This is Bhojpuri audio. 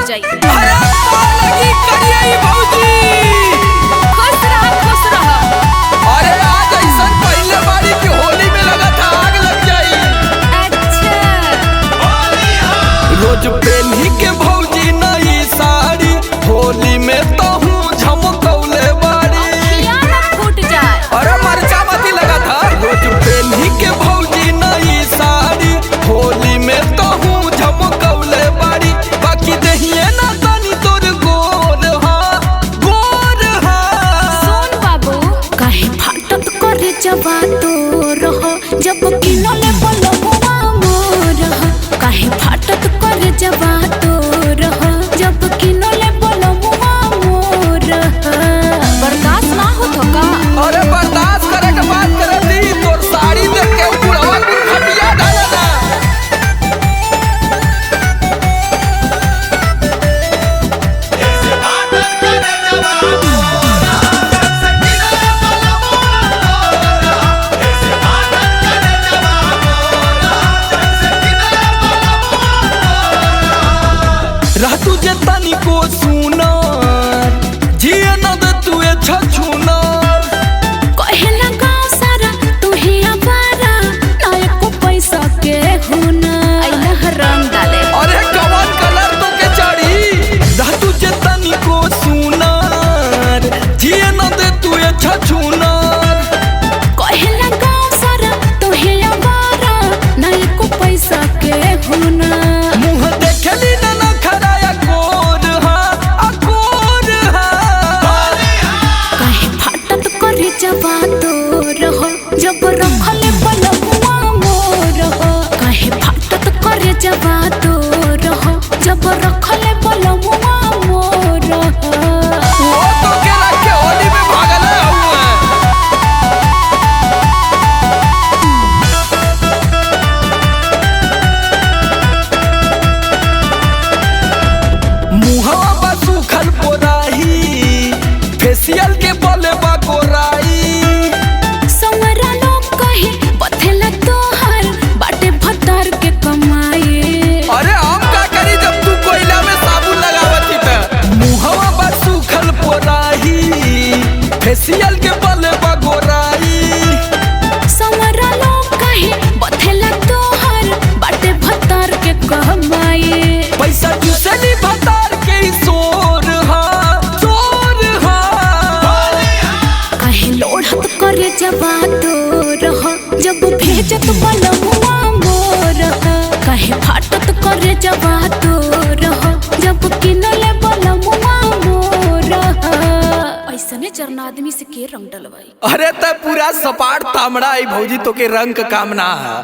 जाई। अरे लगी करिए भौजी, खुश रह। अरे आज ऐसा पहले बारी की होली में लगा था आग लग जाई। अच्छा रोज पहनी के भौजी नई साड़ी, होली में तो हूँ झमकौले बाड़ी। फूट जाए। अरे मरचा मती लगा था। रोज पहनी के भौजी नई साड़ी, होली में तो हूँ झमकौले बाड़ी। बाकी दहिए ना तानी तोर गोर हा। सोन बाबू काहे फाटत करे जबा तो रहो, जब किनले बलबुआ मोर हो। काहे फाटत करे जबा तो रहो, जब किनले बलबुआ मोर हो। बर्दाश्त ना हो तो का? अरे बर्दाश्त करे के बात करे दी, तोर साड़ी देख के बुढ़वा खटिया डाला ना। रह तुझे तनी को सुना, जिए न दे तुए छछुना। कहेला गाँव सारा तू ही आवारा, ना एको पैसा के हुना। अइला रंग डाले। अरे कवन कलर तो के चढ़ी। रह तुझे तनी को सुना, जिए न दे तुए छछुना। कहेला गाँव सारा तू ही आवारा, ना एको पैसा के हुना। मुँह देखली न खराया कोर हा। काहे फाटत करे जबा तो रहो, जब रखले बलबुआ मोर हो। काहे फाटत करे जबा तो रहो, जब रखले बलबुआ मोर हो। वो तो के रख के होली में भागल हुआ। मुहवा बा सुखल पोराही, फेशियल के बोले बा गोराई। संवरा लोग कहे बथेला तोहर, बाटे भतार के कमाई। अरे हम का करी जब तू कोयला में साबुन लगावती त। मुहवा बा सुखल पोराही, फेशियल के बोले बा गोराई। संवरा लोग कहे बथेला तोहर, बाटे भतार के कमाई। पैसा चूसली भतार के सोर हा। काहे लोढ़त करे जबा तो रहो, जब भेजत बलबुआ मोर हो। काहे फाटत करे जबा तो रहो, जब किनले बलबुआ मोर हो। ऐसने जरना आदमी से के रंग डलवाई। अरे त पूरा सपाट तामड़ा आई भौजी तो के रंग का कामना है।